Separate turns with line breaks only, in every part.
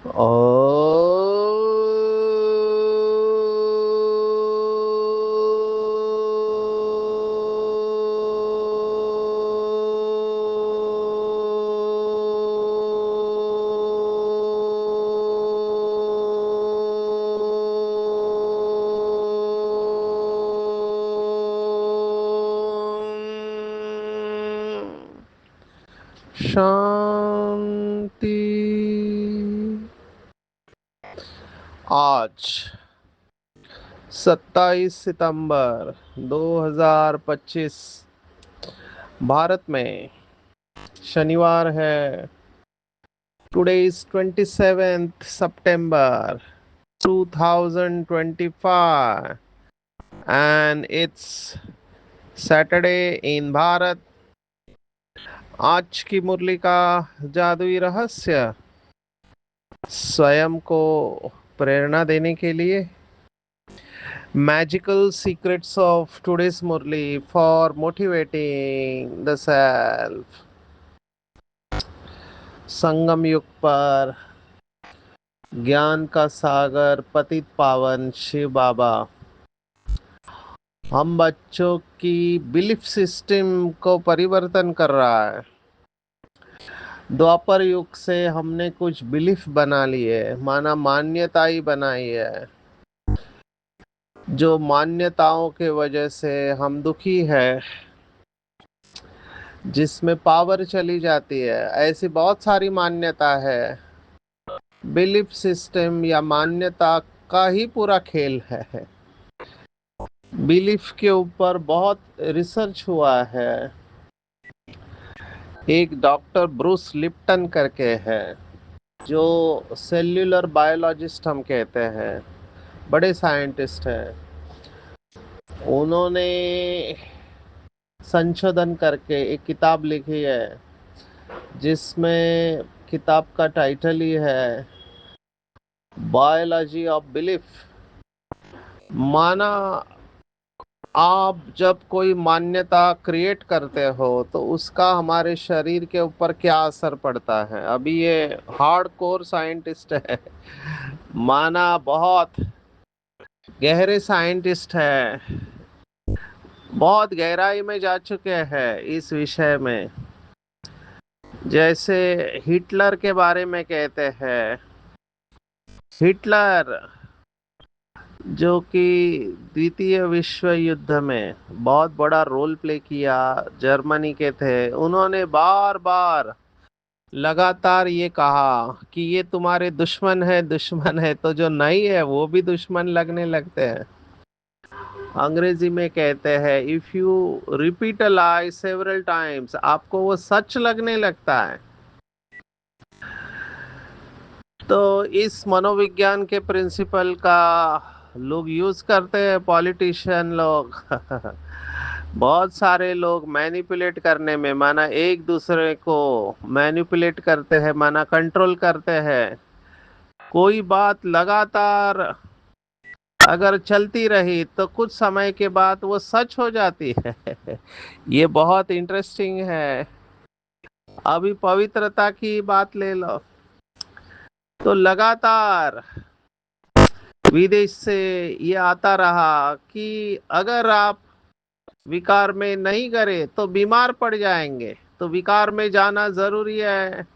ओ शांति। आज 27 सितंबर 2025 भारत में शनिवार है। Today is 27th September 2025 and it's Saturday in Bharat. आज की मुरली का जादुई रहस्य स्वयं को प्रेरणा देने के लिए magical secrets of today's Murli for motivating the self. संगम युग पर ज्ञान का सागर पतित पावन शिव बाबा हम बच्चों की बिलीफ सिस्टम को परिवर्तन कर रहा है। द्वापर युग से हमने कुछ बिलीफ बना लिए, माना मान्यता ही बनाई है। जो मान्यताओं के वजह से हम दुखी है, जिसमें पावर चली जाती है, ऐसी बहुत सारी मान्यता है। बिलीफ सिस्टम या मान्यता का ही पूरा खेल है। बिलीफ के ऊपर बहुत रिसर्च हुआ है। एक डॉक्टर ब्रूस लिप्टन करके है, जो सेल्यूलर बायोलॉजिस्ट हम कहते हैं, बड़े साइंटिस्ट हैं। उन्होंने संशोधन करके एक किताब लिखी है, जिसमें किताब का टाइटल ही है बायोलॉजी ऑफ बिलीफ। माना आप जब कोई मान्यता क्रिएट करते हो तो उसका हमारे शरीर के ऊपर क्या असर पड़ता है। अभी ये हार्ड कोर साइंटिस्ट है, माना बहुत गहरे साइंटिस्ट है, बहुत गहराई में जा चुके हैं इस विषय में। जैसे हिटलर के बारे में कहते हैं, हिटलर जो कि द्वितीय विश्व युद्ध में बहुत बड़ा रोल प्ले किया, जर्मनी के थे। उन्होंने बार बार लगातार ये कहा कि ये तुम्हारे दुश्मन है, दुश्मन है, तो जो नहीं है वो भी दुश्मन लगने लगते हैं। अंग्रेजी में कहते हैं if you repeat a lie several times, आपको वो सच लगने लगता है। तो इस मनोविज्ञान के प्रिंसिपल का लोग यूज करते हैं, पॉलिटिशियन लोग बहुत सारे लोग मैनिपुलेट करने में, माना एक दूसरे को मैनिपुलेट करते हैं, माना कंट्रोल करते हैं। कोई बात लगातार अगर चलती रही तो कुछ समय के बाद वो सच हो जाती है ये बहुत इंटरेस्टिंग है। अभी पवित्रता की बात ले लो, तो लगातार विदेश से ये आता रहा कि अगर आप विकार में नहीं करें तो बीमार पड़ जाएंगे, तो विकार में जाना जरूरी है।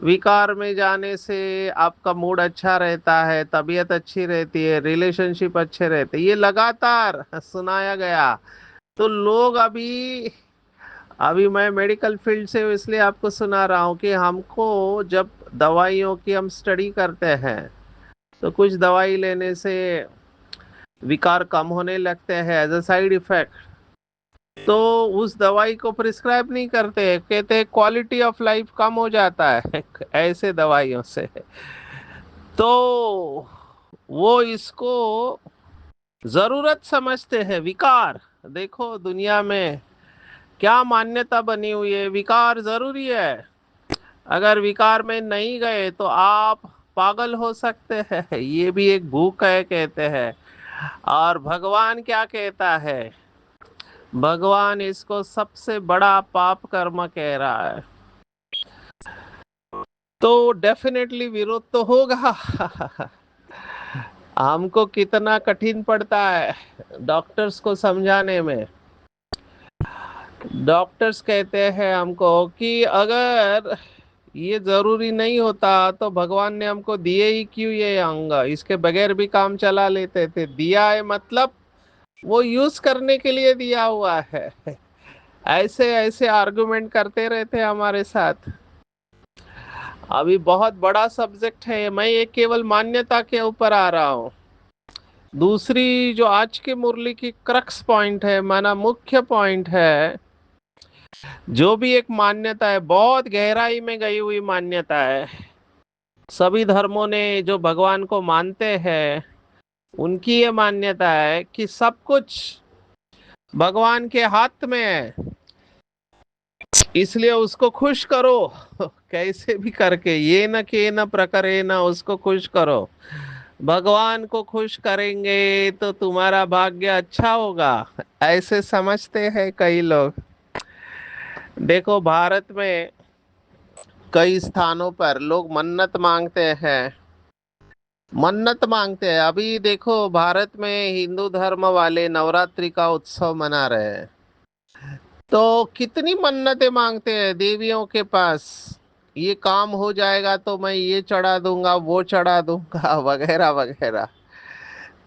विकार में जाने से आपका मूड अच्छा रहता है, तबीयत अच्छी रहती है, रिलेशनशिप अच्छे रहते हैं। ये लगातार सुनाया गया। तो लोग अभी अभी मैं मेडिकल फील्ड से इसलिए आपको सुना रहा हूँ कि हमको जब दवाइयों की हम स्टडी करते हैं तो कुछ दवाई लेने से विकार कम होने लगते हैं एज अ साइड इफेक्ट। तो उस दवाई को प्रिस्क्राइब नहीं करते, कहते हैं क्वालिटी ऑफ लाइफ कम हो जाता है ऐसे दवाइयों से। तो वो इसको जरूरत समझते हैं। विकार, देखो दुनिया में क्या मान्यता बनी हुई है, विकार जरूरी है। अगर विकार में नहीं गए तो आप पागल हो सकते हैं, ये भी एक भूख है कहते हैं। और भगवान क्या कहता है, भगवान इसको सबसे बड़ा पाप कर्म कह रहा है। तो तो डेफिनेटली विरोध तो होगा। हमको कितना कठिन पड़ता है डॉक्टर्स को समझाने में। डॉक्टर्स कहते हैं हमको कि अगर ये जरूरी नहीं होता तो भगवान ने हमको दिए ही क्यों ये अंग, इसके बगैर भी काम चला लेते थे। दिया है मतलब वो यूज करने के लिए दिया हुआ है। ऐसे ऐसे आर्गुमेंट करते रहते हमारे साथ। अभी बहुत बड़ा सब्जेक्ट है, मैं ये केवल मान्यता के ऊपर आ रहा हूँ। दूसरी जो आज की मुरली की क्रक्स पॉइंट है, माना मुख्य पॉइंट है, जो भी एक मान्यता है, बहुत गहराई में गई हुई मान्यता है। सभी धर्मों ने जो भगवान को मानते हैं उनकी ये मान्यता है कि सब कुछ भगवान के हाथ में है, इसलिए उसको खुश करो। कैसे भी करके, ये न के न प्रकरे न, उसको खुश करो। भगवान को खुश करेंगे तो तुम्हारा भाग्य अच्छा होगा, ऐसे समझते हैं कई लोग। देखो भारत में कई स्थानों पर लोग मन्नत मांगते हैं। मन्नत मांगते हैं। अभी देखो भारत में हिंदू धर्म वाले नवरात्रि का उत्सव मना रहे हैं, तो कितनी मन्नतें मांगते हैं देवियों के पास। ये काम हो जाएगा तो मैं ये चढ़ा दूंगा, वो चढ़ा दूंगा, वगैरह वगैरह।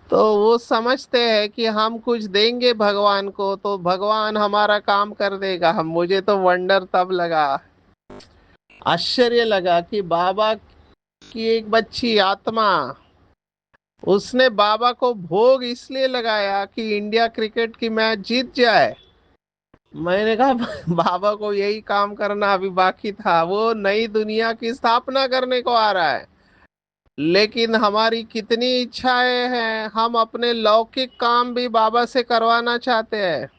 तो वो समझते हैं कि हम कुछ देंगे भगवान को तो भगवान हमारा काम कर देगा। हम, मुझे तो वंडर तब लगा, आश्चर्य लगा कि बाबा की एक बच्ची आत्मा, उसने बाबा को भोग इसलिए लगाया कि इंडिया क्रिकेट की मैच जीत जाए। मैंने कहा बाबा को यही काम करना अभी बाकी था, वो नई दुनिया की स्थापना करने को आ रहा है। लेकिन हमारी कितनी इच्छाएं हैं, हम अपने लौकिक काम भी बाबा से करवाना चाहते हैं।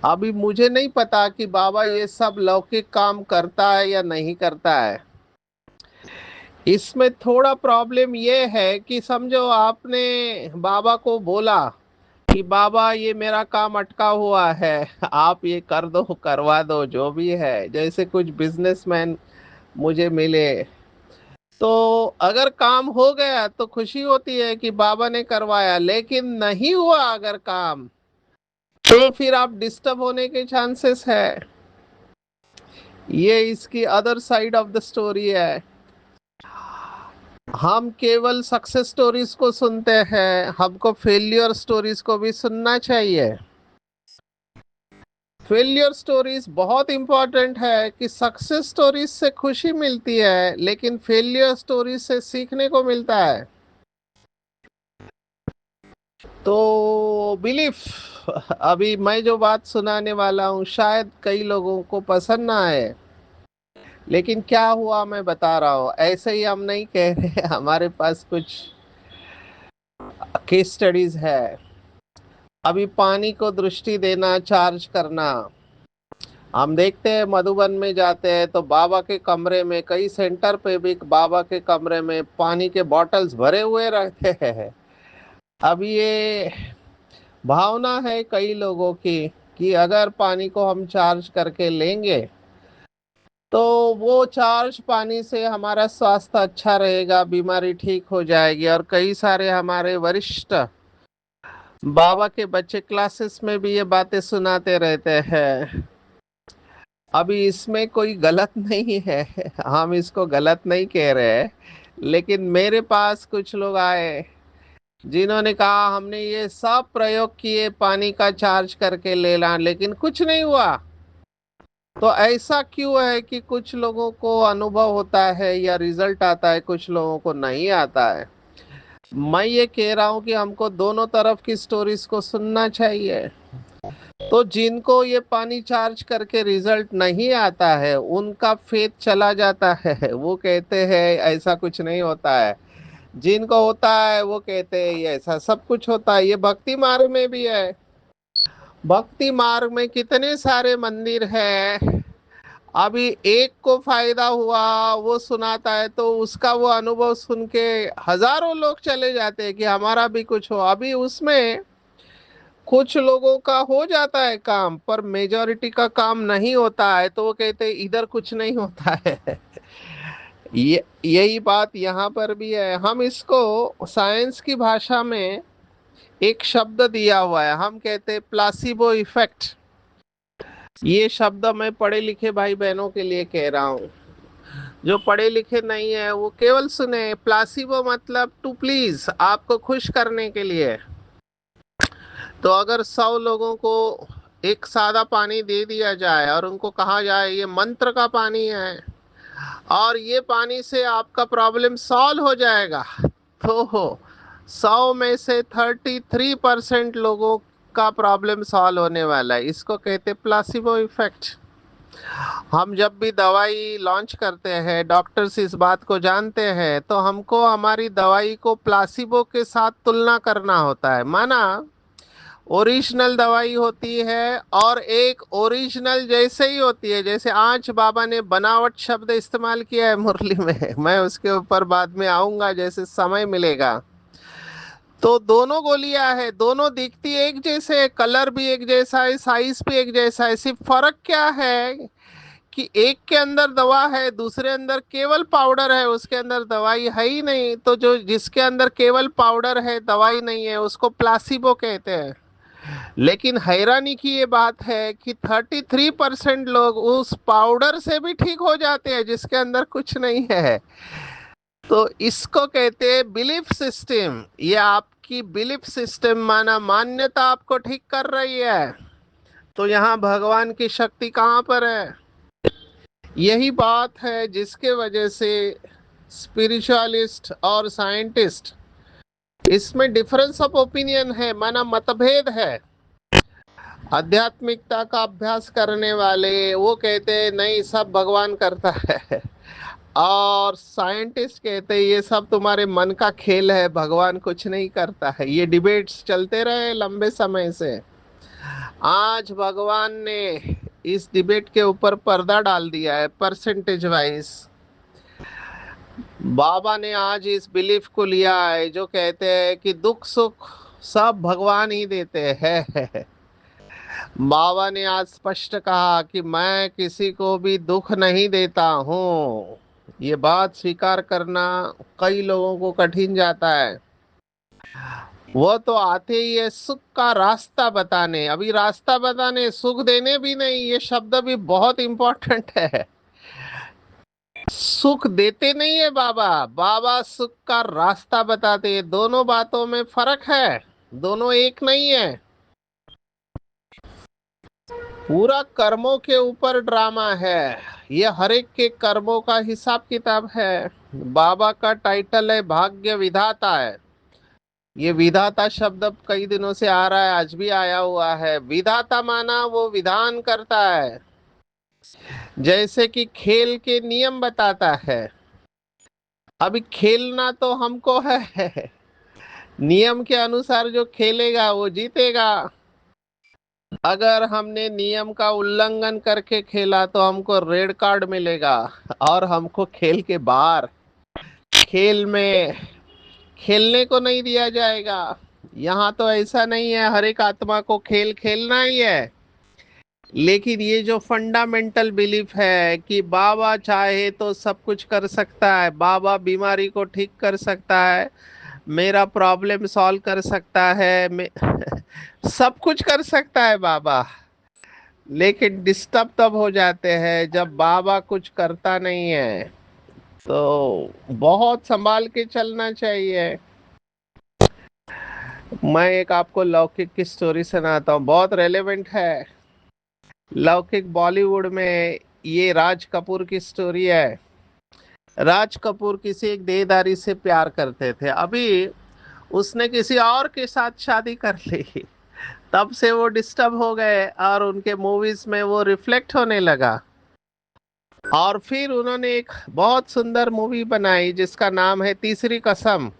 अभी मुझे नहीं पता कि बाबा ये सब लौकिक काम करता है या नहीं करता है। इसमें थोड़ा प्रॉब्लम ये है कि समझो आपने बाबा को बोला कि बाबा ये मेरा काम अटका हुआ है, आप ये कर दो, करवा दो, जो भी है। जैसे कुछ बिजनेसमैन मुझे मिले, तो अगर काम हो गया तो खुशी होती है कि बाबा ने करवाया, लेकिन नहीं हुआ अगर काम, तो फिर आप डिस्टर्ब होने के चांसेस है। ये इसकी other side of the story है। हम केवल सक्सेस स्टोरीज को सुनते हैं, हमको फेलियर स्टोरीज को भी सुनना चाहिए। फेलियर स्टोरीज बहुत इंपॉर्टेंट है कि सक्सेस स्टोरीज से खुशी मिलती है, लेकिन फेलियर स्टोरीज से सीखने को मिलता है। तो बिलीफ, अभी मैं जो बात सुनाने वाला हूँ शायद कई लोगों को पसंद ना आए, लेकिन क्या हुआ मैं बता रहा हूँ। ऐसे ही हम नहीं कह रहे, हमारे पास कुछ केस स्टडीज है। अभी पानी को दृष्टि देना, चार्ज करना, हम देखते हैं मधुबन में जाते हैं तो बाबा के कमरे में, कई सेंटर पे भी बाबा के कमरे में पानी के बॉटल्स भरे हुए रहते हैं। अब ये भावना है कई लोगों की कि अगर पानी को हम चार्ज करके लेंगे तो वो चार्ज पानी से हमारा स्वास्थ्य अच्छा रहेगा, बीमारी ठीक हो जाएगी। और कई सारे हमारे वरिष्ठ बाबा के बच्चे क्लासेस में भी ये बातें सुनाते रहते हैं। अभी इसमें कोई गलत नहीं है, हम इसको गलत नहीं कह रहे हैं। लेकिन मेरे पास कुछ लोग आए जिन्होंने कहा हमने ये सब प्रयोग किए पानी का चार्ज करके लेना, लेकिन कुछ नहीं हुआ। तो ऐसा क्यों है कि कुछ लोगों को अनुभव होता है या रिजल्ट आता है, कुछ लोगों को नहीं आता है। मैं ये कह रहा हूँ कि हमको दोनों तरफ की स्टोरीज को सुनना चाहिए। तो जिनको ये पानी चार्ज करके रिजल्ट नहीं आता है उनका फेथ चला जाता है, वो कहते हैं ऐसा कुछ नहीं होता है। जिनको होता है वो कहते हैं ये ऐसा सब कुछ होता है। ये भक्ति मार्ग में भी है। भक्ति मार्ग में कितने सारे मंदिर हैं। अभी एक को फायदा हुआ, वो सुनाता है तो उसका वो अनुभव सुन के हजारों लोग चले जाते हैं कि हमारा भी कुछ हो। अभी उसमें कुछ लोगों का हो जाता है काम, पर मेजॉरिटी का काम नहीं होता है, तो वो कहते हैं इधर कुछ नहीं होता है। यही बात यहाँ पर भी है। हम इसको साइंस की भाषा में एक शब्द दिया हुआ है, हम कहते हैं प्लासिबो इफेक्ट। ये शब्द मैं पढ़े लिखे भाई बहनों के लिए कह रहा हूँ, जो पढ़े लिखे नहीं है वो केवल सुने। प्लासिबो मतलब टू प्लीज, आपको खुश करने के लिए। तो अगर 100 लोगों को एक सादा पानी दे दिया जाए और उनको कहा जाए ये मंत्र का पानी है और ये पानी से आपका प्रॉब्लम सॉल्व हो जाएगा, तो 100 में से 33% लोगों का प्रॉब्लम सॉल्व होने वाला है। इसको कहते हैं प्लासिबो इफेक्ट। हम जब भी दवाई लॉन्च करते हैं, डॉक्टर्स इस बात को जानते हैं, तो हमको हमारी दवाई को प्लासिबो के साथ तुलना करना होता है। माना ओरिजिनल दवाई होती है और एक ओरिजिनल जैसे ही होती है, जैसे आज बाबा ने बनावट शब्द इस्तेमाल किया है मुरली में, मैं उसके ऊपर बाद में आऊंगा जैसे समय मिलेगा। तो दोनों गोलियां है, दोनों दिखती एक जैसे, कलर भी एक जैसा है, साइज भी एक जैसा है। सिर्फ फर्क क्या है कि एक के अंदर दवा है, दूसरे अंदर केवल पाउडर है, उसके अंदर दवाई है ही नहीं। तो जो जिसके अंदर केवल पाउडर है, दवाई नहीं है, उसको प्लासिबो कहते हैं। लेकिन हैरानी की ये बात है कि 33% लोग उस पाउडर से भी ठीक हो जाते हैं जिसके अंदर कुछ नहीं है। तो इसको कहते हैं बिलीफ सिस्टम। ये आपकी बिलीफ सिस्टम, माना मान्यता आपको ठीक कर रही है। तो यहाँ भगवान की शक्ति कहाँ पर है? यही बात है जिसके वजह से स्पिरिचुअलिस्ट और साइंटिस्ट, इसमें डिफरेंस ऑफ ओपिनियन है, माना मतभेद है। आध्यात्मिकता का अभ्यास करने वाले वो कहते हैं नहीं, सब भगवान करता है, और साइंटिस्ट कहते हैं ये सब तुम्हारे मन का खेल है, भगवान कुछ नहीं करता है। ये डिबेट्स चलते रहे लंबे समय से। आज भगवान ने इस डिबेट के ऊपर पर्दा डाल दिया है परसेंटेज वाइज। बाबा ने आज इस बिलीफ को लिया है जो कहते हैं कि दुख सुख सब भगवान ही देते हैं। बाबा ने आज स्पष्ट कहा कि मैं किसी को भी दुख नहीं देता हूँ। ये बात स्वीकार करना कई लोगों को कठिन जाता है। वो तो आते ही है सुख का रास्ता बताने, अभी रास्ता बताने, सुख देने भी नहीं। ये शब्द भी बहुत इंपॉर्टेंट है। सुख देते नहीं है बाबा, बाबा सुख का रास्ता बताते हैं। दोनों बातों में फर्क है, दोनों एक नहीं है। पूरा कर्मों के ऊपर ड्रामा है, ये हर एक के कर्मों का हिसाब किताब है। बाबा का टाइटल है भाग्य विधाता है। ये विधाता शब्द अब कई दिनों से आ रहा है, आज भी आया हुआ है। विधाता माना वो विधान करता है, जैसे कि खेल के नियम बताता है। अभी खेलना तो हमको है, नियम के अनुसार जो खेलेगा वो जीतेगा। अगर हमने नियम का उल्लंघन करके खेला तो हमको रेड कार्ड मिलेगा और हमको खेल के बाहर, खेल में खेलने को नहीं दिया जाएगा। यहाँ तो ऐसा नहीं है, हर एक आत्मा को खेल खेलना ही है। लेकिन ये जो फंडामेंटल बिलीफ है कि बाबा चाहे तो सब कुछ कर सकता है, बाबा बीमारी को ठीक कर सकता है, मेरा प्रॉब्लम सॉल्व कर सकता है, सब कुछ कर सकता है बाबा। लेकिन डिस्टर्ब तब हो जाते हैं जब बाबा कुछ करता नहीं है। तो बहुत संभाल के चलना चाहिए। मैं एक आपको लौकिक की स्टोरी सुनाता हूँ, बहुत रेलेवेंट है। लौकिक बॉलीवुड में ये राज कपूर की स्टोरी है। राज कपूर किसी एक देहधारी से प्यार करते थे। अभी उसने किसी और के साथ शादी कर ली, तब से वो डिस्टर्ब हो गए और उनके मूवीज में वो रिफ्लेक्ट होने लगा। और फिर उन्होंने एक बहुत सुंदर मूवी बनाई जिसका नाम है तीसरी कसम,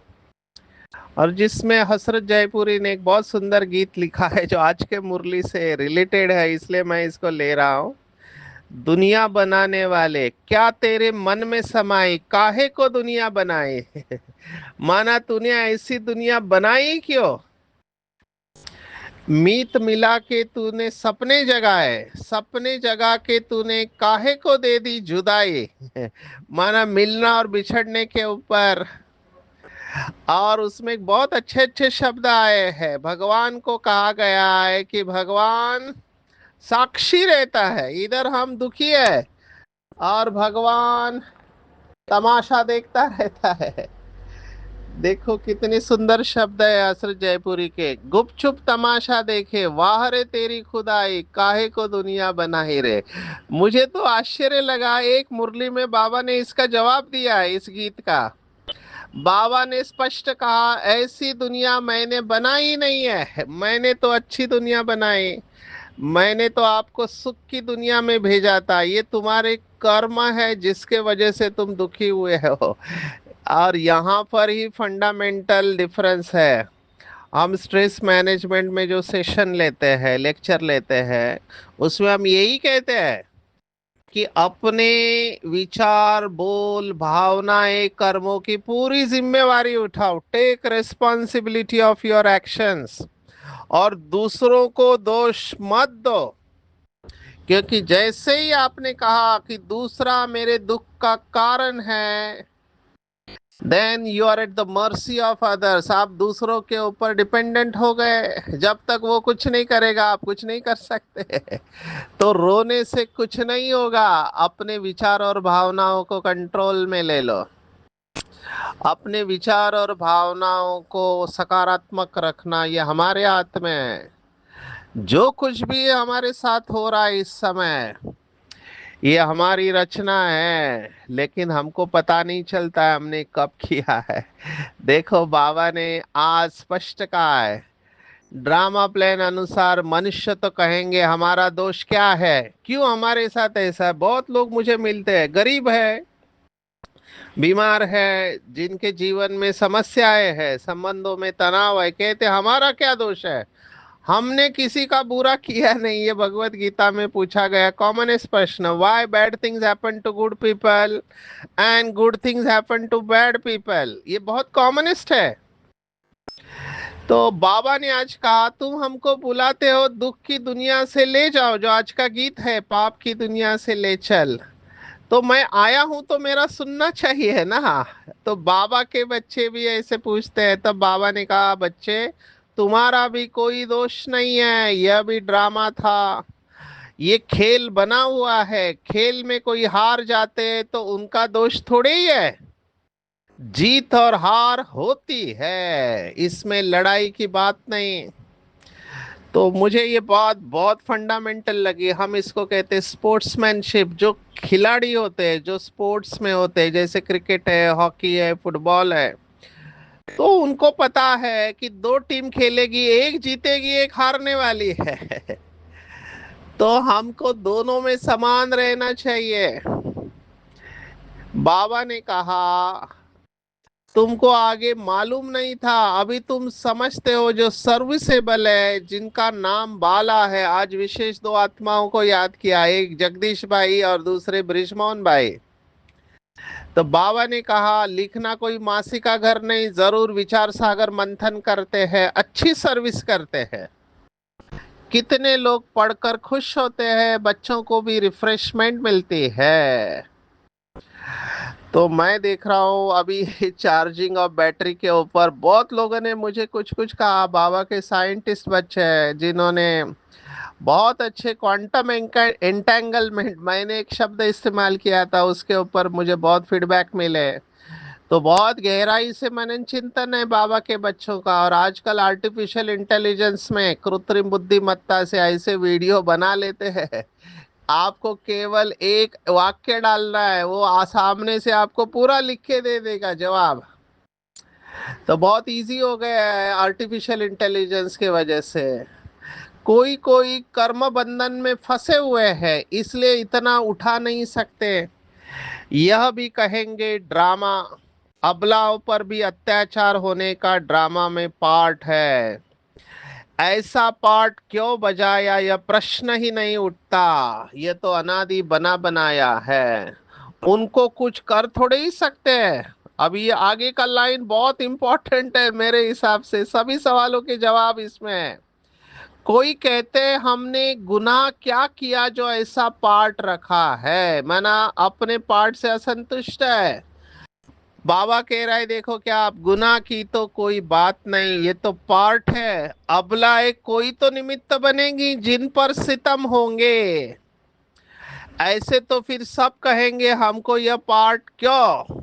और जिसमें हसरत जयपुरी ने एक बहुत सुंदर गीत लिखा है जो आज के मुरली से रिलेटेड है, इसलिए मैं इसको ले रहा हूँ। दुनिया बनाने वाले क्या तेरे मन में समाई, काहे को दुनिया बनाए। माना तूने ऐसी दुनिया बनाई क्यों? मीत मिला के तूने सपने जगाए, सपने जगा के तूने काहे को दे दी जुदाई। माना मिलना और बिछड़ने के ऊपर। और उसमें बहुत अच्छे अच्छे शब्द आए हैं। भगवान को कहा गया है कि भगवान साक्षी रहता है, इधर हम दुखी है और भगवान तमाशा देखता रहता है। देखो कितनी सुंदर शब्द है असर जयपुरी के। गुपचुप तमाशा देखे, वाह रे तेरी खुदाई, काहे को दुनिया बनाई रे। मुझे तो आश्चर्य लगा, एक मुरली में बाबा ने इसका जवाब दिया है इस गीत का। बाबा ने स्पष्ट कहा, ऐसी दुनिया मैंने बनाई नहीं है, मैंने तो अच्छी दुनिया बनाई। मैंने तो आपको सुख की दुनिया में भेजा था, ये तुम्हारे कर्म है जिसके वजह से तुम दुखी हुए हो। और यहाँ पर ही फंडामेंटल डिफरेंस है। हम स्ट्रेस मैनेजमेंट में जो सेशन लेते हैं, लेक्चर लेते हैं, उसमें हम यही कहते हैं कि अपने विचार, बोल, भावनाएं, कर्मों की पूरी जिम्मेवारी उठाओ। Take responsibility of your actions. और दूसरों को दोष मत दो, क्योंकि जैसे ही आपने कहा कि दूसरा मेरे दुख का कारण है, then you are at the mercy of others. आप दूसरों के ऊपर डिपेंडेंट हो गए। जब तक वो कुछ नहीं करेगा आप कुछ नहीं कर सकते। तो रोने से कुछ नहीं होगा। अपने विचार और भावनाओं को कंट्रोल में ले लो। अपने विचार और भावनाओं को सकारात्मक रखना ये हमारे हाथ में है। जो कुछ भी हमारे साथ हो रहा है इस समय, ये हमारी रचना है, लेकिन हमको पता नहीं चलता है हमने कब किया है। देखो बाबा ने आज स्पष्ट कहा है, ड्रामा प्लान अनुसार मनुष्य तो कहेंगे हमारा दोष क्या है, क्यों हमारे साथ ऐसा है। बहुत लोग मुझे मिलते हैं, गरीब है, बीमार है, जिनके जीवन में समस्याएं हैं, संबंधों में तनाव है, कहते हमारा क्या दोष है, हमने किसी का बुरा किया नहीं। ये भगवत गीता में पूछा गया कॉमनेस्ट प्रश्न, why bad things happen to good people and good things happen to bad people. ये बहुत कॉमनेस्ट है। तो बाबा ने आज कहा, तुम हमको बुलाते हो दुख की दुनिया से ले जाओ, जो आज का गीत है, पाप की दुनिया से ले चल। तो मैं आया हूं तो मेरा सुनना चाहिए ना। तो बाबा के बच्चे भी ऐसे पूछते हैं। तब बाबा ने कहा, बच्चे तुम्हारा भी कोई दोष नहीं है, यह भी ड्रामा था। ये खेल बना हुआ है, खेल में कोई हार जाते हैं तो उनका दोष थोड़े ही है। जीत और हार होती है, इसमें लड़ाई की बात नहीं। तो मुझे ये बात बहुत फंडामेंटल लगी। हम इसको कहते हैं स्पोर्ट्समैनशिप। जो खिलाड़ी होते हैं, जो स्पोर्ट्स में होते हैं, जैसे क्रिकेट है, हॉकी है, फुटबॉल है, तो उनको पता है कि दो टीम खेलेगी, एक जीतेगी एक हारने वाली है। तो हमको दोनों में समान रहना चाहिए। बाबा ने कहा, तुमको आगे मालूम नहीं था, अभी तुम समझते हो। जो सर्विसेबल है, जिनका नाम बाला है, आज विशेष दो आत्माओं को याद किया, एक जगदीश भाई और दूसरे बृजमोहन भाई। तो बाबा ने कहा, लिखना कोई मासी का घर नहीं, जरूर विचार सागर मंथन करते हैं, अच्छी सर्विस करते हैं। कितने लोग पढ़कर खुश होते हैं, बच्चों को भी रिफ्रेशमेंट मिलती है। तो मैं देख रहा हूँ अभी चार्जिंग और बैटरी के ऊपर बहुत लोगों ने मुझे कुछ कुछ कहा। बाबा के साइंटिस्ट बच्चे हैं जिन्होंने बहुत अच्छे क्वांटम एंटेंगलमेंट, मैंने एक शब्द इस्तेमाल किया था, उसके ऊपर मुझे बहुत फीडबैक मिले। तो बहुत गहराई से मनन चिंतन है बाबा के बच्चों का। और आजकल आर्टिफिशियल इंटेलिजेंस में कृत्रिम बुद्धिमत्ता से ऐसे वीडियो बना लेते हैं, आपको केवल एक वाक्य डालना है, वो सामने से आपको पूरा लिख के दे देगा जवाब। तो बहुत इजी हो गया है आर्टिफिशियल इंटेलिजेंस के वजह से। कोई कोई कर्म बंधन में फंसे हुए हैं, इसलिए इतना उठा नहीं सकते। यह भी कहेंगे ड्रामा, अबलाओं पर भी अत्याचार होने का ड्रामा में पार्ट है। ऐसा पार्ट क्यों बजाया, यह प्रश्न ही नहीं उठता। ये तो अनादि बना बनाया है, उनको कुछ कर थोड़े ही सकते हैं। अब ये आगे का लाइन बहुत इंपॉर्टेंट है मेरे हिसाब से, सभी सवालों के जवाब इसमें है। कोई कहते हमने गुनाह क्या किया जो ऐसा पार्ट रखा है, माना अपने पार्ट से असंतुष्ट है। बाबा कह रहा है देखो, क्या आप गुनाह की तो कोई बात नहीं, ये तो पार्ट है। अबला एक कोई तो निमित्त बनेगी जिन पर सितम होंगे। ऐसे तो फिर सब कहेंगे हमको यह पार्ट क्यों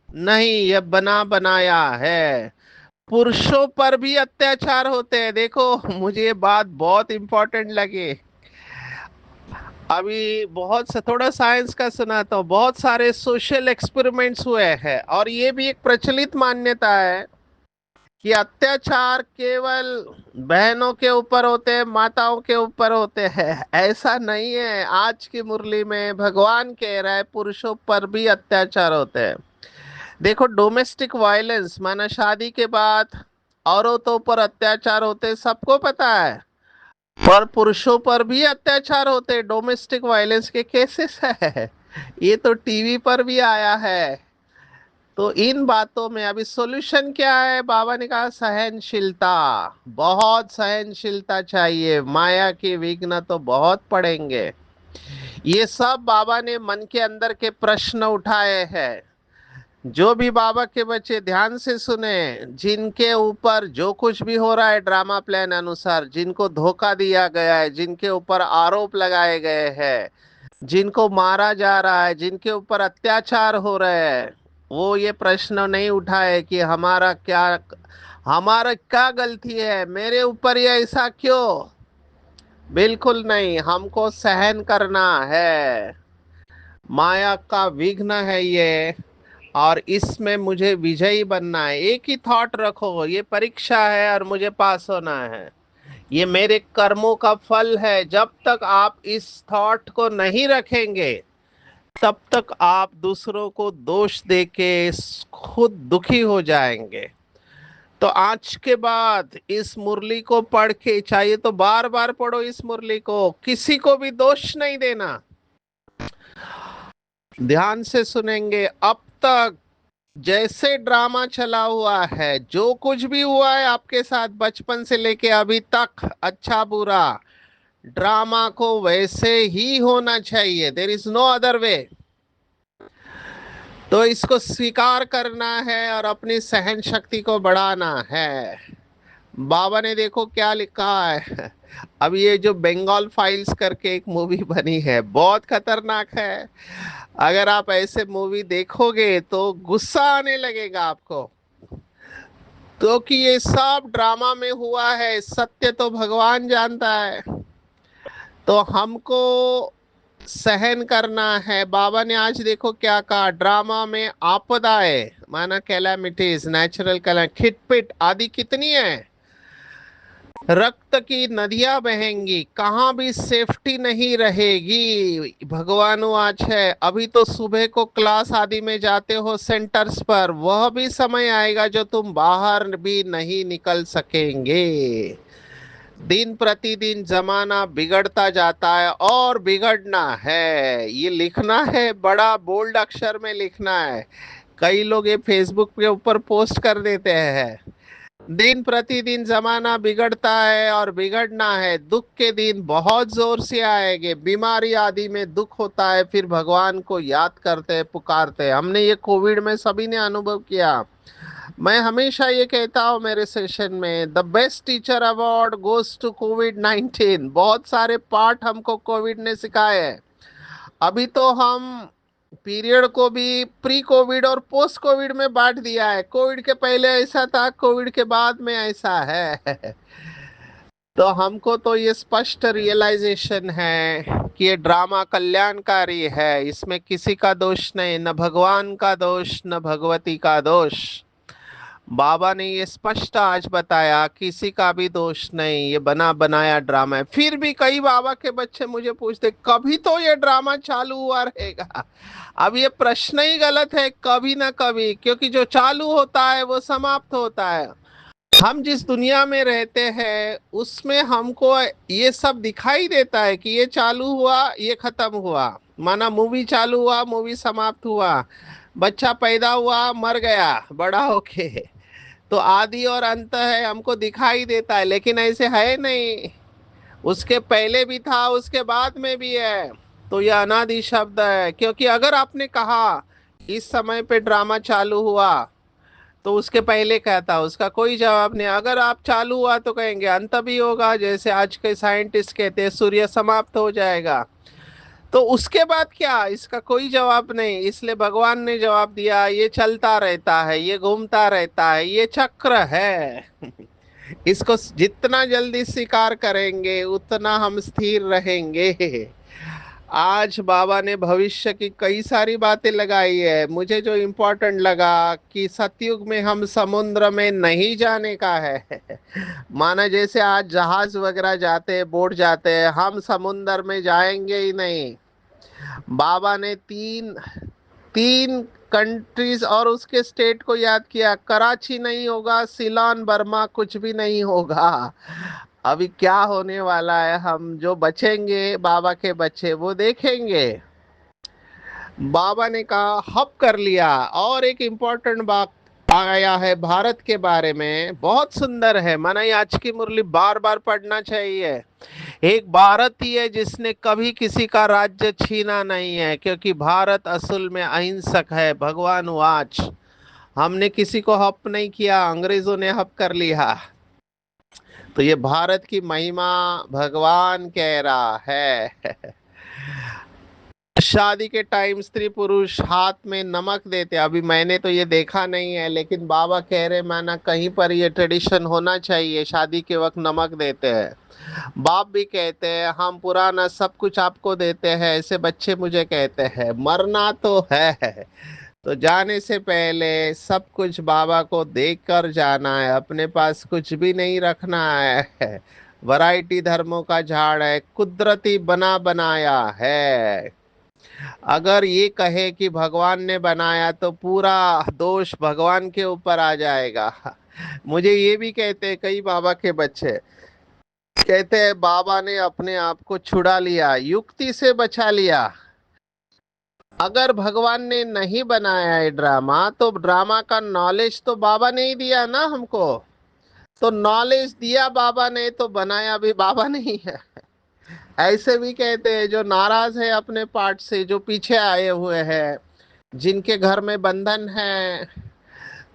नहीं, यह बना बनाया है। पुरुषों पर भी अत्याचार होते हैं। देखो, मुझे ये बात बहुत इंपॉर्टेंट लगी। अभी बहुत से थोड़ा साइंस का सुनाता हूँ। बहुत सारे सोशल एक्सपेरिमेंट्स हुए हैं और ये भी एक प्रचलित मान्यता है कि अत्याचार केवल बहनों के ऊपर होते हैं, माताओं के ऊपर होते हैं। ऐसा नहीं है। आज की मुरली में भगवान कह रहा है पुरुषों पर भी अत्याचार होते हैं। देखो, डोमेस्टिक वायलेंस माना शादी के बाद औरतों पर अत्याचार होते हैं, सबको पता है। पर पुरुषों पर भी अत्याचार होते हैं, डोमेस्टिक वायलेंस के केसेस है। ये तो टीवी पर भी आया है। तो इन बातों में अभी सॉल्यूशन क्या है? बाबा ने कहा सहनशीलता। बहुत सहनशीलता चाहिए, माया के विघ्न तो बहुत पड़ेंगे। ये सब बाबा ने मन के अंदर के प्रश्न उठाए हैं। जो भी बाबा के बच्चे ध्यान से सुने, जिनके ऊपर जो कुछ भी हो रहा है ड्रामा प्लान अनुसार, जिनको धोखा दिया गया है, जिनके ऊपर आरोप लगाए गए हैं, जिनको मारा जा रहा है, जिनके ऊपर अत्याचार हो रहे हैं, वो ये प्रश्न नहीं उठाए कि हमारा क्या गलती है, मेरे ऊपर ये ऐसा क्यों। बिल्कुल नहीं, हमको सहन करना है। माया का विघ्न है ये, और इसमें मुझे विजयी बनना है। एक ही थॉट रखो, ये परीक्षा है और मुझे पास होना है। ये मेरे कर्मों का फल है। जब तक आप इस थॉट को नहीं रखेंगे, तब तक आप दूसरों को दोष देके खुद दुखी हो जाएंगे। तो आज के बाद इस मुरली को पढ़ के, चाहिए तो बार बार पढ़ो इस मुरली को, किसी को भी दोष नहीं देना। ध्यान से सुनेंगे। अब तक जैसे ड्रामा चला हुआ है, जो कुछ भी हुआ है आपके साथ बचपन से लेके अभी तक, अच्छा बुरा, ड्रामा को वैसे ही होना चाहिए। There is no other way. तो इसको स्वीकार करना है और अपनी सहन शक्ति को बढ़ाना है। बाबा ने देखो क्या लिखा है। अब ये जो बंगाल फाइल्स करके एक मूवी बनी है, बहुत खतरनाक है। अगर आप ऐसे मूवी देखोगे तो गुस्सा आने लगेगा आपको। तो कि ये सब ड्रामा में हुआ है, सत्य तो भगवान जानता है। तो हमको सहन करना है। बाबा ने आज देखो क्या कहा, ड्रामा में आपदाएं माना कैलामिटीज, नेचुरल कैला, खिटपिट आदि कितनी है। रक्त की नदियां बहेंगी, कहाँ भी सेफ्टी नहीं रहेगी। भगवान आज है। अभी तो सुबह को क्लास आदि में जाते हो सेंटर्स पर, वह भी समय आएगा जो तुम बाहर भी नहीं निकल सकेंगे। दिन प्रतिदिन जमाना बिगड़ता जाता है और बिगड़ना है, ये लिखना है, बड़ा बोल्ड अक्षर में लिखना है। कई लोग ये फेसबुक के ऊपर पोस्ट कर देते हैं। दिन प्रतिदिन जमाना बिगड़ता है और बिगड़ना है। दुख के दिन बहुत जोर से आएंगे। बीमारी आदि में दुख होता है, फिर भगवान को याद करते हैं, पुकारते हैं। हमने ये कोविड में सभी ने अनुभव किया। मैं हमेशा ये कहता हूँ मेरे सेशन में, the best teacher award goes to कोविड-19। बहुत सारे पाठ हमको कोविड ने सिखाए हैं। अभी तो हम पीरियड को भी प्री कोविड और पोस्ट कोविड में बांट दिया है। कोविड के पहले ऐसा था, कोविड के बाद में ऐसा है। तो हमको तो ये स्पष्ट रियलाइजेशन है कि ये ड्रामा कल्याणकारी है, इसमें किसी का दोष नहीं, न भगवान का दोष न भगवती का दोष। बाबा ने ये स्पष्ट आज बताया, किसी का भी दोष नहीं, ये बना बनाया ड्रामा है। फिर भी कई बाबा के बच्चे मुझे पूछते, कभी तो ये ड्रामा चालू हुआ रहेगा। अब ये प्रश्न ही गलत है, कभी ना कभी, क्योंकि जो चालू होता है वो समाप्त होता है। हम जिस दुनिया में रहते हैं उसमें हमको ये सब दिखाई देता है कि ये चालू हुआ, ये खत्म हुआ। माना मूवी चालू हुआ, मूवी समाप्त हुआ, बच्चा पैदा हुआ, मर गया बड़ा होके। तो आदि और अंत है, हमको दिखाई देता है, लेकिन ऐसे है नहीं। उसके पहले भी था, उसके बाद में भी है। तो यह अनादि शब्द है, क्योंकि अगर आपने कहा इस समय पे ड्रामा चालू हुआ, तो उसके पहले कहता, उसका कोई जवाब नहीं। अगर आप चालू हुआ तो कहेंगे अंत भी होगा, जैसे आज के साइंटिस्ट कहते हैं सूर्य समाप्त हो जाएगा। तो उसके बाद क्या, इसका कोई जवाब नहीं। इसलिए भगवान ने जवाब दिया, ये चलता रहता है, ये घूमता रहता है, ये चक्र है। इसको जितना जल्दी स्वीकार करेंगे उतना हम स्थिर रहेंगे। आज बाबा ने भविष्य की कई सारी बातें लगाई है। मुझे जो इम्पोर्टेंट लगा कि सतयुग में हम समुद्र में नहीं जाने का है। माना जैसे आज जहाज वगैरह जाते हैं, बोट जाते हैं, हम समुद्र में जाएंगे ही नहीं। बाबा ने तीन तीन कंट्रीज और उसके स्टेट को याद किया। कराची नहीं होगा, सिलोन, बर्मा, कुछ भी नहीं होगा। अभी क्या होने वाला है, हम जो बचेंगे बाबा के बच्चे वो देखेंगे। बाबा ने कहा हब कर लिया। और एक इम्पोर्टेंट बात आया है भारत के बारे में, बहुत सुंदर है, माना ये आज की मुरली बार बार पढ़ना चाहिए। एक भारत ही है जिसने कभी किसी का राज्य छीना नहीं है, क्योंकि भारत असल में अहिंसक है। भगवान वाच, हमने किसी को हप नहीं किया, अंग्रेजों ने हप कर लिया। तो ये भारत की महिमा भगवान कह रहा है। शादी के टाइम स्त्री पुरुष हाथ में नमक देते, अभी मैंने तो ये देखा नहीं है, लेकिन बाबा कह रहे माना कहीं पर ये ट्रेडिशन होना चाहिए, शादी के वक्त नमक देते हैं। बाप भी कहते हैं हम पुराना सब कुछ आपको देते हैं, ऐसे बच्चे मुझे कहते हैं। मरना तो है, तो जाने से पहले सब कुछ बाबा को देख कर जाना है, अपने पास कुछ भी नहीं रखना है। वैरायटी धर्मों का झाड़ है, कुदरती बना बनाया है। अगर ये कहे कि भगवान ने बनाया तो पूरा दोष भगवान के ऊपर आ जाएगा। मुझे ये भी कहते हैं कई बाबा के बच्चे, कहते हैं बाबा ने अपने आप को छुड़ा लिया, युक्ति से बचा लिया। अगर भगवान ने नहीं बनाया है ड्रामा, तो ड्रामा का नॉलेज तो बाबा ने ही दिया ना हमको। तो नॉलेज दिया बाबा ने, तो बनाया भी बाबा ने ही है। ऐसे भी कहते हैं जो नाराज है अपने पार्ट से, जो पीछे आए हुए हैं, जिनके घर में बंधन है,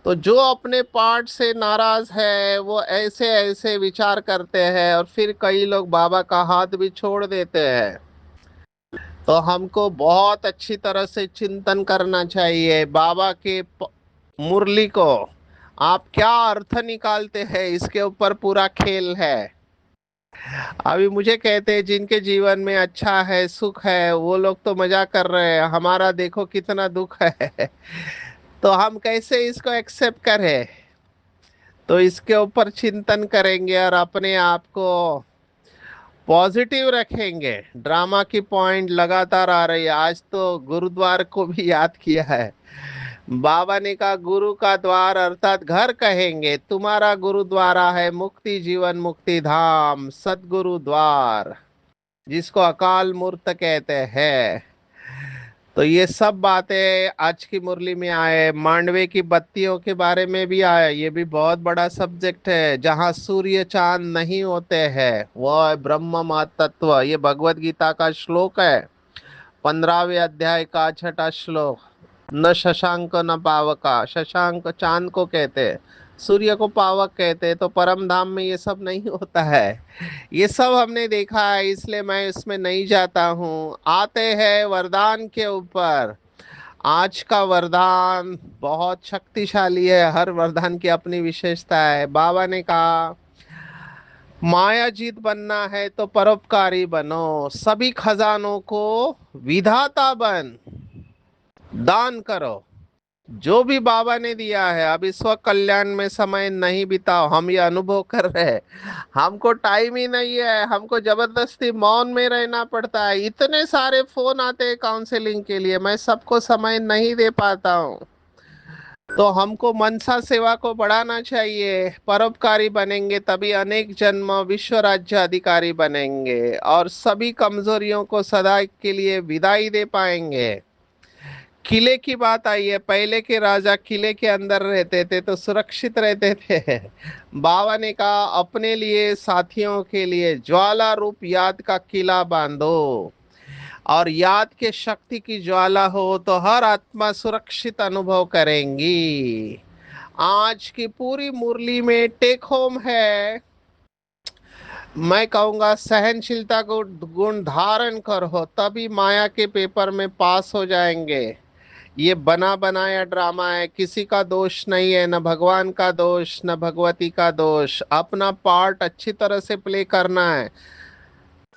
तो जो अपने पार्ट से नाराज है वो ऐसे ऐसे विचार करते हैं, और फिर कई लोग बाबा का हाथ भी छोड़ देते हैं। तो हमको बहुत अच्छी तरह से चिंतन करना चाहिए बाबा के मुरली को। आप क्या अर्थ निकालते हैं, इसके ऊपर पूरा खेल है। अभी मुझे कहते हैं जिनके जीवन में अच्छा है, सुख है, वो लोग तो मजा कर रहे हैं, हमारा देखो कितना दुख है। तो हम कैसे इसको एक्सेप्ट करें। तो इसके ऊपर चिंतन करेंगे और अपने आप को पॉजिटिव रखेंगे। ड्रामा की पॉइंट लगातार आ रही है, आज तो गुरुद्वार को भी याद किया है। बाबा ने कहा गुरु का द्वार अर्थात घर कहेंगे, तुम्हारा गुरुद्वारा है मुक्ति जीवन मुक्ति धाम सदगुरु द्वार, जिसको अकाल मूर्त कहते हैं। तो ये सब बातें आज की मुरली में आए। मांडवे की बत्तियों के बारे में भी आया, ये भी बहुत बड़ा सब्जेक्ट है। जहाँ सूर्य चांद नहीं होते हैं वह है ब्रह्म तत्व। ये भगवत गीता का श्लोक है, 15वें अध्याय का 6वां श्लोक। न शशांक न पावका, शशांक चांद को कहते हैं, सूर्य को पावक कहते हैं। तो परम धाम में ये सब नहीं होता है। ये सब हमने देखा है, इसलिए मैं इसमें नहीं जाता हूँ। आते हैं वरदान के ऊपर। आज का वरदान बहुत शक्तिशाली है, हर वरदान की अपनी विशेषता है। बाबा ने कहा माया जीत बनना है तो परोपकारी बनो, सभी खजानों को विधाता बन, दान करो। जो भी बाबा ने दिया है, अब इस वक्त कल्याण में समय नहीं बिताओ, हम ये अनुभव कर रहे हैं। हमको टाइम ही नहीं है, हमको जबरदस्ती मौन में रहना पड़ता है। इतने सारे फोन आते हैं काउंसलिंग के लिए, मैं सबको समय नहीं दे पाता हूँ। तो हमको मनसा सेवा को बढ़ाना चाहिए। परोपकारी बनेंगे तभी अनेक जन्म विश्व राज्य अधिकारी बनेंगे, और सभी कमजोरियों को सदा के लिए विदाई दे पाएंगे। किले की बात आई है, पहले के राजा किले के अंदर रहते थे तो सुरक्षित रहते थे। बाबा ने कहा अपने लिए साथियों के लिए ज्वाला रूप याद का किला बांधो, और याद के शक्ति की ज्वाला हो तो हर आत्मा सुरक्षित अनुभव करेंगी। आज की पूरी मुरली में टेक होम है, मैं कहूंगा सहनशीलता को गुण धारण करो तभी माया के पेपर में पास हो जाएंगे। ये बना बनाया ड्रामा है, किसी का दोष नहीं है, न भगवान का दोष न भगवती का दोष। अपना पार्ट अच्छी तरह से प्ले करना है,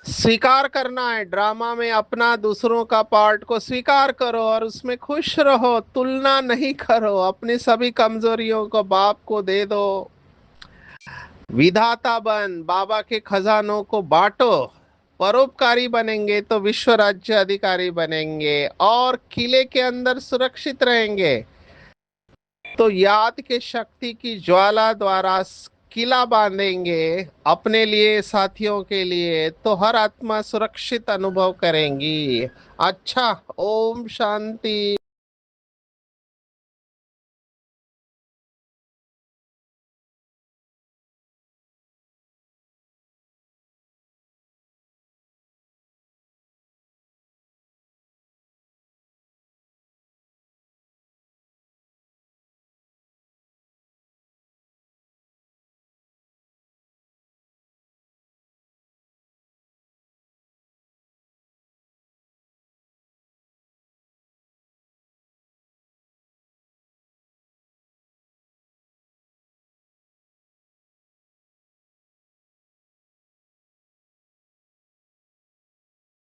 स्वीकार करना है ड्रामा में अपना, दूसरों का पार्ट को स्वीकार करो और उसमें खुश रहो, तुलना नहीं करो, अपनी सभी कमजोरियों को बाप को दे दो, विधाता बन, बाबा के खजानों को बांटो। परोपकारी बनेंगे तो विश्व राज्य अधिकारी बनेंगे और किले के अंदर सुरक्षित रहेंगे। तो याद के शक्ति की ज्वाला द्वारा किला बांधेंगे अपने लिए साथियों के लिए तो हर आत्मा सुरक्षित अनुभव करेंगी। अच्छा, ओम शांति।